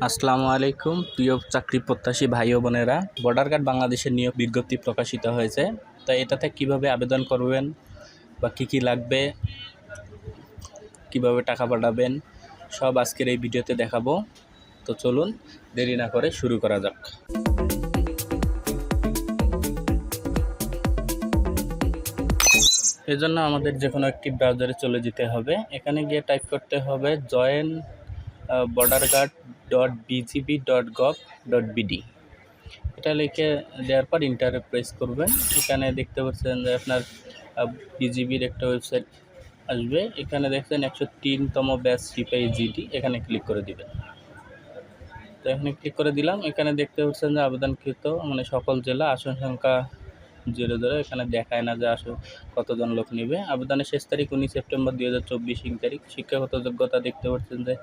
আসসালামু আলাইকুম প্রিয় চাকরি প্রত্যাশী ভাই ও বোনেরা। বর্ডার গার্ড বাংলাদেশের নিয়োগ বিজ্ঞপ্তি প্রকাশিত হয়েছে। তাই এটাতে কিভাবে আবেদন করবেন বা কি লাগবে, কিভাবে টাকা পাঠাবেন, সব আজকের এই ভিডিওতে দেখাবো। তো চলুন দেরি না করে শুরু করা যাক। এজন্য আমাদের যে কোনো একটি ব্রাউজারে চলে যেতে হবে। এখানে গিয়ে টাইপ করতে হবে জয়েন borderguard.bgb.gov.bd। এটা লিখে দেওয়ার পর ইন্টারে প্রেস করবেন। এখানে দেখতে পাচ্ছেন যে আপনার বিজিবির একটা ওয়েবসাইট আসবে। এখানে দেখছেন 103তম ব্যাচ সিপাহি জিডি, এখানে ক্লিক করে দিবেন। তো এখানে ক্লিক করে দিলাম। এখানে দেখতে পাচ্ছেন যে আবেদনকৃত সকল জেলা, আসন সংখ্যা 00। এখানে দেখায় না যে কতজন লোক নেবে। আবেদনের শেষ তারিখ 19 সেপ্টেম্বর 2024 ইং তারিখ। শিক্ষাগত যোগ্যতা দেখতে পাচ্ছেন যে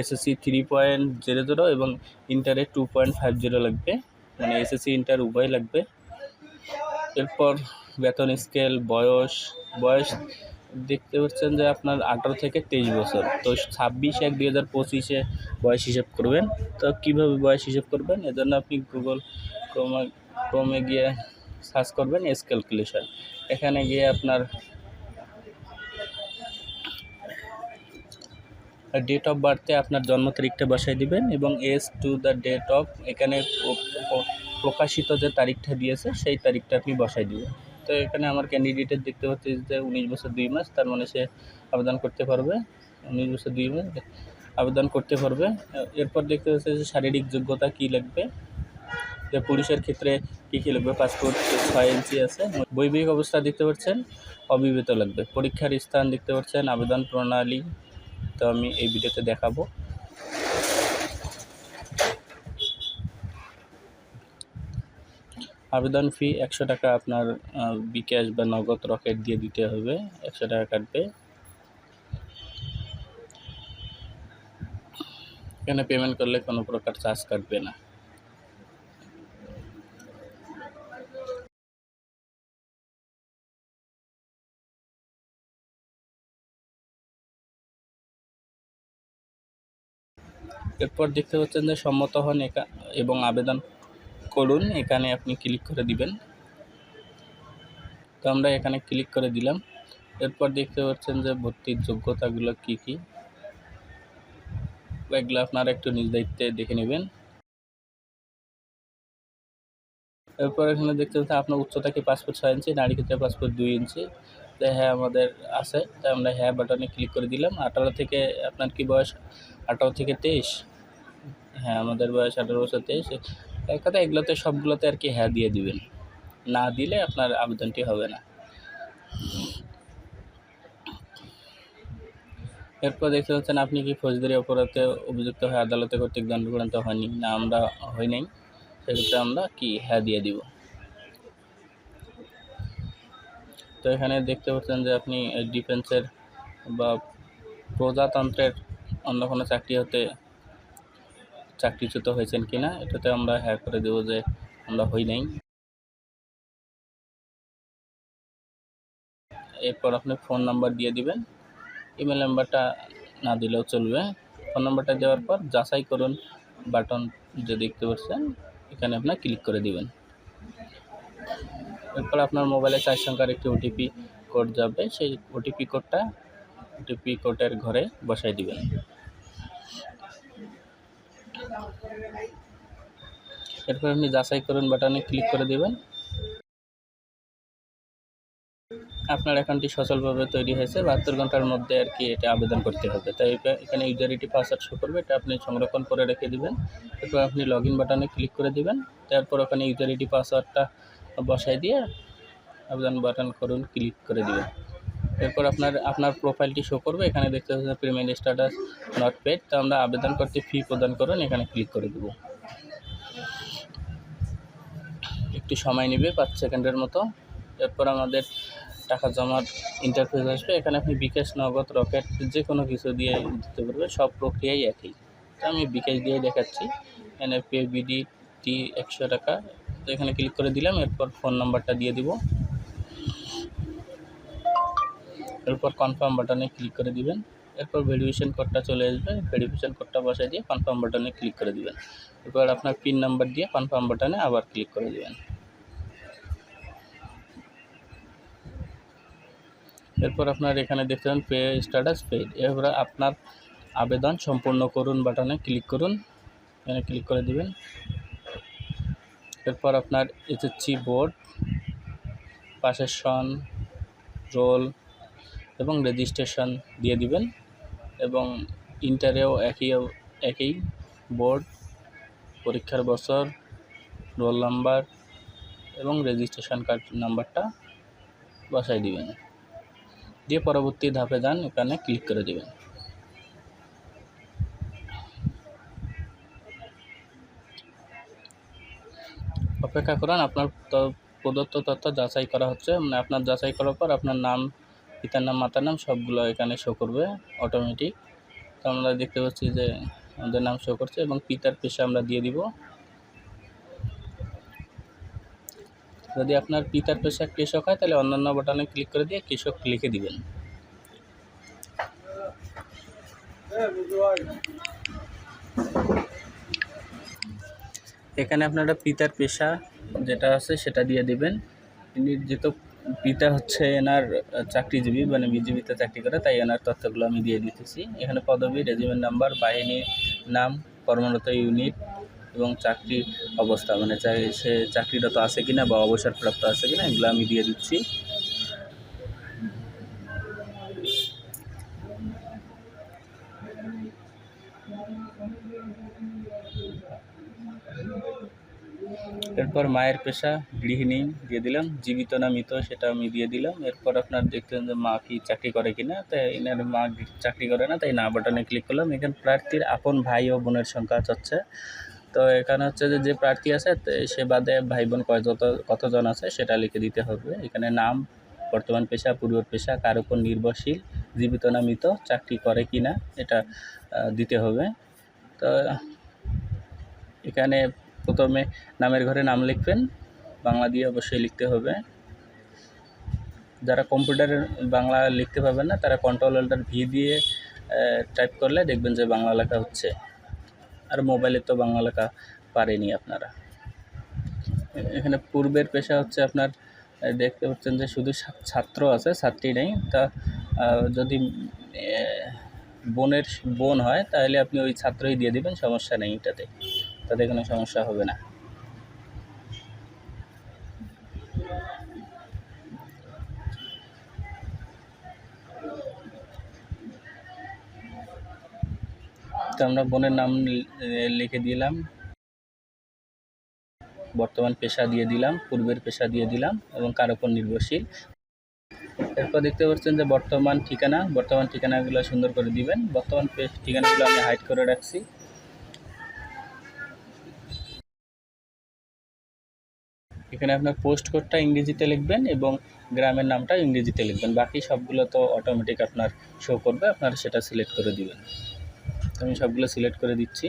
এসএসসি 3.00 এবং ইন্টারে 2.50 লাগবে, এসএসসি ইন্টার উভয় লাগবে। এরপর বেতন স্কেল, বয়স দেখতে পাচ্ছেন যে আপনার 18 থেকে 23 বছর। তো 26/1/2025 বয়স হিসেব করবেন। তো কীভাবে বয়স হিসেব করবেন, এজন্য আপনি গুগল ক্রোমে গিয়ে সার্চ করবেন এজ ক্যালকুলেশন। এখানে গিয়ে আপনার ডেট অফ বার্থে আপনার জন্ম তারিখটা বসাই দিবেন এবং as to the date of, এখানে প্রকাশিত যে তারিখটা দিয়েছে সেই তারিখটা আপনি বসাই দিবেন। তো এখানে আমার ক্যান্ডিডেটের দেখতে পাচ্ছি যে 19 বছর 2 মাস, তার মানে সে আবেদন করতে পারবে। 19 বছর 2 মাস আবেদন করতে পারবে। এরপর দেখতে পাচ্ছি যে শারীরিক যোগ্যতা কী লাগবে। যে পুলিশের ক্ষেত্রে কী লাগবে, পাসপোর্ট 6 ইঞ্চি আছে। বৈবাহিক অবস্থা দেখতে পাচ্ছেন অবিবাহিত লাগবে। পরীক্ষার স্থান দেখতে পাচ্ছেন, আবেদন প্রণালী তো আমি এই ভিডিওতে দেখাবো। আবেদন ফি 100 টাকা আপনার বিকাশ বা নগদ রকেট দিয়ে দিতে হবে। 100 টাকা কাটবে। এখানে পেমেন্ট করলে কোনো প্রকার চার্জ কাটবে না। এরপর দেখতে পাচ্ছেন যে সম্মত হন এবং আবেদন করুন, এখানে আপনি ক্লিক করে দিবেন। তো আমরা এখানে ক্লিক করে দিলাম। এরপর দেখতে পাচ্ছেন যে ভর্তির যোগ্যতাগুলো কি এগুলো আপনারা একটু নিজ দায়িত্বে দেখে নেবেন। এরপর এখানে দেখতে পাচ্ছেন আপনার উচ্চতা কি পাসপোর্ট 6 ইঞ্চি, নারী ক্ষেত্রে পাসপোর্ট 2 ইঞ্চি। তো হ্যাঁ আমাদের আছে, তাই আমরা হ্যাঁ বাটনে ক্লিক করে দিলাম। 18 থেকে আপনার কি বয়স, 18 থেকে 23? হ্যাঁ আমাদের বয়স 18 বছর 23। এক কথা এগুলোতে সবগুলোতে আর কি হ্যাঁ দিয়ে দিবেন, না দিলে আপনার আবেদনটি হবে না। এরপর দেখতে পাচ্ছেন আপনি কি ফৌজদারি অপরাধে অভিযুক্ত হয়ে আদালতে কর্তৃক দণ্ড প্রণীত হয়নি, না আমরা হই নাই, সেক্ষেত্রে আমরা কি হ্যাঁ দিয়ে দিব। তো এখানে দেখতে পাচ্ছেন যে আপনি ডিফেন্সের বা প্রজাতন্ত্রের অন্য কোনো চাকরি হতে চাকরিচ্যুত হয়েছেন কিনা, এটাতে আমরা হ্যাঁ করে দেবো যে আমরা হই নাই। এরপর আপনি ফোন নাম্বার দিয়ে দিবেন, ইমেল নাম্বারটা না দিলেও চলবে। ফোন নাম্বারটা দেওয়ার পর যাচাই করুন বাটন যে দেখতে পাচ্ছেন, এখানে আপনার ক্লিক করে দিবেন। এরপর আপনার মোবাইলে 4 সংখ্যার একটি ওটিপি কোড যাবে, সেই ওটিপি কোডের ঘরে বসাই দিবেন। এরপর আপনি যাচাই করুন বাটনে ক্লিক করে দেবেন। আপনার অ্যাকাউন্টটি সচলভাবে তৈরি হয়েছে, 72 ঘন্টার মধ্যে আর কি এটা আবেদন করতে হবে। তাই এখানে ইউজারিটি পাসওয়ার্ড শো করবে, এটা আপনি সংরক্ষণ করে রেখে দিবেন। এরপর আপনি লগ ইন বাটনে ক্লিক করে দিবেন। তারপর ওখানে ইউজারিটি পাসওয়ার্ডটা বসাই দিয়ে আবেদন বাটন করুন, ক্লিক করে দিবেন। এরপর আপনার প্রোফাইলটি শো করবে। এখানে দেখতে পাচ্ছেন পেমেন্ট স্ট্যাটাস নট পেড। তো আমরা আবেদন করতে ফি প্রদান করুন, এখানে ক্লিক করে দেব। একটু সময় নেবে 5 সেকেন্ডের মতো। এরপর আমাদের টাকা জমার ইন্টারফেস আসবে। এখানে আপনি বিকাশ, নগদ, রকেট যে কোনো কিছু দিয়ে দিতে পারবেন, সব প্রক্রিয়াই একই। তো আমি বিকাশ দিয়ে দেখাচ্ছি। এখানে পে বিডিটি 100 টাকা। তো এখানে ক্লিক করে দিলাম। এরপর ফোন নাম্বারটা দিয়ে দিব। এরপর কনফার্ম বাটনে ক্লিক করে দিবেন। এরপর ভেরিফিকেশন কোডটা চলে আসবে, ভেরিফিকেশন কোডটা বসাই দিয়ে কনফার্ম বাটনে ক্লিক করে দিবেন। এরপর আপনার পিন নাম্বার দিয়ে কনফার্ম বাটনে আবার ক্লিক করে দিবেন। এরপর আপনার এখানে দেখতে পাবেন পে স্ট্যাটাস পেড। এরপর আপনার আবেদন সম্পূর্ণ করুন বাটনে ক্লিক করুন, এখানে ক্লিক করে দিবেন। এরপর আপনার এসএসসি বোর্ড, পাশের সন, রোল এবং রেজিস্ট্রেশন দিয়ে দিবেন এবং ইন্টারেও একই বোর্ড, পরীক্ষার বছর, রোল নাম্বার এবং রেজিস্ট্রেশন কার্ড নাম্বারটা বসাই দিবেন, দিয়ে পরবর্তী ধাপে যান, এখানে ক্লিক করে দিবেন। অপেক্ষা করুন, আপনার প্রদত্ত তথ্য যাচাই করা হচ্ছে। মানে আপনার যাচাই করার পর আপনার নাম, পিতার নাম, মাতার নাম সবগুলো এখানে শো করবে অটোমেটিক। তো আমরা দেখতে পাচ্ছি যে আমাদের নাম শো করছে এবং পিতার পেশা আমরা দিয়ে দিব। যদি আপনার পিতার পেশা কৃষক হয় তাহলে অন্যান্য বাটনে ক্লিক করে দিয়ে কৃষক লিখে দিবেন। এখানে আপনারা পিতার পেশা যেটা আছে সেটা দিয়ে দিবেন। যেহেতু পিতা হচ্ছে এনার চাকরিজীবী, মানে বিজিবিতে চাকরি করে, তাই এনার তথ্যগুলো আমি দিয়ে দিতেছি। এখানে পদবি, রেজিমেন্ট নাম্বার, বাহিনীর নাম, কর্মরত ইউনিট এবং চাকরির অবস্থা, মানে সে চাকরিরত আছে কিনা বা অবসরপ্রাপ্ত আছে কিনা, এগুলো আমি দিয়ে দিচ্ছি। এরপর মায়ের পেশা গৃহিণী দিয়ে দিলাম, জীবিত না মৃত সেটা আমি দিয়ে দিলাম। এরপর আপনার দেখতেন যে মা কি চাকরি করে কিনা, তাই এনার মা চাকরি করে না, তাই না বাটনে ক্লিক করলাম। এখানে প্রার্থীর আপন ভাই ও বোনের সংখ্যা চাচ্ছে। তো এখানে হচ্ছে যে প্রার্থী আছে সে বাদে ভাই বোন কতজন আছে সেটা লিখে দিতে হবে। এখানে নাম, বর্তমান পেশা, পূর্বের পেশা, কার উপর নির্ভরশীল, জীবিত না মৃত, চাকরি করে কিনা এটা দিতে হবে। তো এখানে প্রথমে নামের ঘরে নাম লিখবেন, বাংলা দিয়ে অবশ্যই লিখতে হবে। যারা কম্পিউটারে বাংলা লিখতে পারবেন না তারা কন্ট্রোল-অল্টার-V দিয়ে টাইপ করলে দেখবেন যে বাংলা লেখা হচ্ছে, আর মোবাইলে তো বাংলা লেখা পারেনি আপনারা। এখানে পূর্বের পেশা হচ্ছে আপনার দেখতে পাচ্ছেন যে শুধু ছাত্র আছে, ছাত্রী নেই। তা যদি বোন হয় তাহলে আপনি ওই ছাত্রই দিয়ে দিবেন, সমস্যা নেই, এটাতে তাতে কোনো সমস্যা হবে না। তো আমরা বোনের নাম লিখে দিলাম, বর্তমান পেশা দিয়ে দিলাম, পূর্বের পেশা দিয়ে দিলাম এবং কার উপর নির্ভরশীল। এরপর দেখতে পাচ্ছেন যে বর্তমান ঠিকানাগুলো সুন্দর করে দিবেন। বর্তমান ঠিকানাগুলো আমি হাইড করে রাখছি। এখানে আপনার পোস্ট কোডটা ইংরেজিতে লিখবেন এবং গ্রামের নামটা ইংরেজিতে লিখবেন, বাকি সবগুলো তো অটোমেটিক আপনার শো করবে, আপনারা সেটা সিলেক্ট করে দিবেন। তো আমি সবগুলো সিলেক্ট করে দিচ্ছি।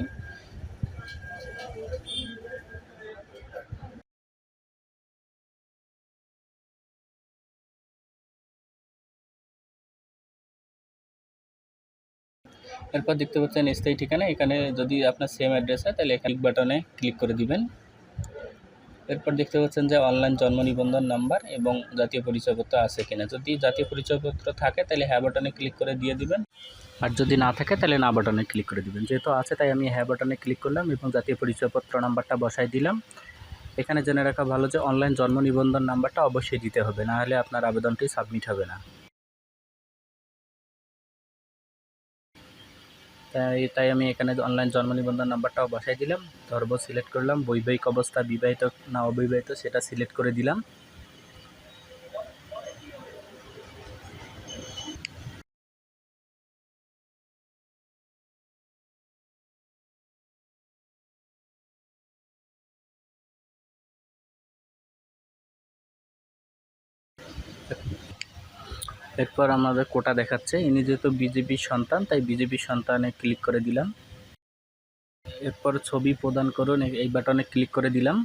এরপর দেখতে পাচ্ছেন স্থায়ী ঠিকানা, এখানে যদি আপনার সেম অ্যাড্রেস হয় তাহলে ক্লিক বাটনে ক্লিক করে দিবেন। এরপর দেখতে পাচ্ছেন যে অনলাইন জন্ম নিবন্ধন নাম্বার এবং জাতীয় পরিচয়পত্র আছে কিনা। যদি জাতীয় পরিচয়পত্র থাকে তাহলে হ্যাঁ বাটনে ক্লিক করে দিয়ে দিবেন, আর যদি না থাকে তাহলে না বাটনে ক্লিক করে দিবেন। যেহেতু আছে তাই আমি হ্যাঁ বাটনে ক্লিক করলাম এবং জাতীয় পরিচয়পত্র নাম্বারটা বসাই দিলাম। এখানে জেনে রাখা ভালো যে অনলাইন জন্ম নিবন্ধন নাম্বারটা অবশ্যই দিতে হবে, না হলে আপনার আবেদনটি সাবমিট হবে না। তাই আমি এখানে অনলাইন জন্ম নিবন্ধন নাম্বারটাও বসাই দিলাম। ধর্ম সিলেক্ট করলাম, বৈবাহিক অবস্থা বিবাহিত না অবিবাহিত সেটা সিলেক্ট করে দিলাম। এরপর আমাদের কোটা দেখাচ্ছে, ইনি যেহেতু বিজেপির সন্তান তাই বিজেপির সন্তানে ক্লিক করে দিলাম। এরপর ছবি প্রদান করুন, এই বাটনে ক্লিক করে দিলাম,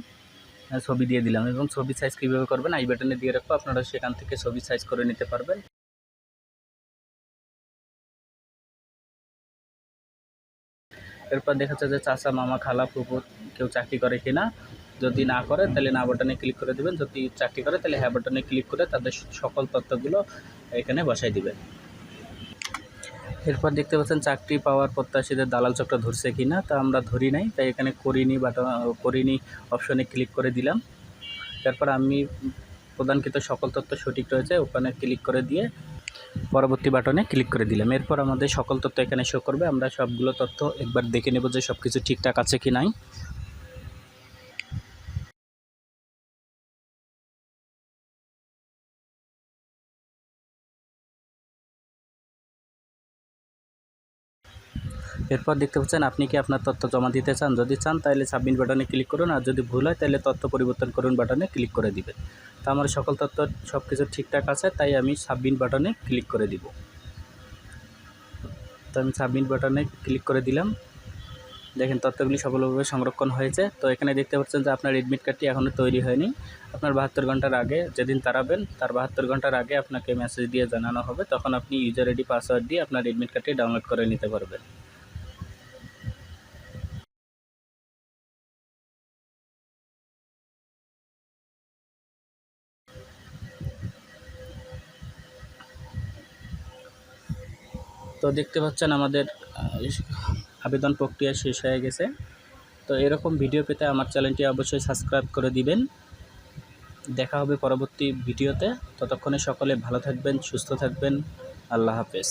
ছবি দিয়ে দিলাম এবং ছবি সাইজ কীভাবে করবেন এই বাটনে দিয়ে রাখবো, আপনারা সেখান থেকে ছবি সাইজ করে নিতে পারবেন। এরপর দেখা যাচ্ছে যে চাচা, মামা, খালা, ফুফু কেউ চাকরি করে কিনা। যদি না করে তাহলে না বাটনে ক্লিক করে দেবেন, যদি চাকরি করে তাহলে হ্যাঁ বাটনে ক্লিক করে তাদের সকল তথ্যগুলো এখানে বসাই দিবেন। এরপর দেখতে পাচ্ছেন চাকরি পাওয়ার প্রত্যাশীদের দালাল চক্র ধরছে কিনা, তা আমরা ধরি নাই, তাই এখানে করিনি অপশনে ক্লিক করে দিলাম। তারপর আমি প্রদানকৃত সকল তথ্য সঠিক রয়েছে ওখানে ক্লিক করে দিয়ে পরবর্তী বাটনে ক্লিক করে দিলাম। এরপর আমাদের সকল তথ্য এখানে শো করবে। আমরা সবগুলো তথ্য একবার দেখে নেব যে সব কিছু ঠিকঠাক আছে কি নাই। এরপর দেখতে পাচ্ছেন আপনি কি আপনার তথ্য জমা দিতে চান, যদি চান তাহলে সাবমিট বাটনে ক্লিক করুন, আর যদি ভুল হয় তাহলে তথ্য পরিবর্তন করুন বাটনে ক্লিক করে দিবেন। তো আমার সকল তথ্য সব কিছু ঠিকঠাক আছে, তাই আমি সাবমিট বাটনে ক্লিক করে দিব। তো আমি সাবমিট বাটনে ক্লিক করে দিলাম। দেখেন তথ্যগুলি সফলভাবে সংরক্ষণ হয়েছে। তো এখানে দেখতে পাচ্ছেন যে আপনার এডমিট কার্ডটি এখনও তৈরি হয়নি। আপনার 72 ঘন্টার আগে, যেদিন তাড়াবেন তার 72 ঘন্টার আগে আপনাকে মেসেজ দিয়ে জানানো হবে, তখন আপনি ইউজার আইডি পাসওয়ার্ড দিয়ে আপনার এডমিট কার্ডটি ডাউনলোড করে নিতে পারবেন। তো দেখতে পাচ্ছেন আমাদের আবেদন প্রক্রিয়া শেষ হয়ে গেছে। তো এরকম ভিডিও পেতে আমার চ্যানেলটি অবশ্যই সাবস্ক্রাইব করে দিবেন। দেখা হবে পরবর্তী ভিডিওতে। ততক্ষণে সকলে ভালো থাকবেন, সুস্থ থাকবেন। আল্লাহ হাফেজ।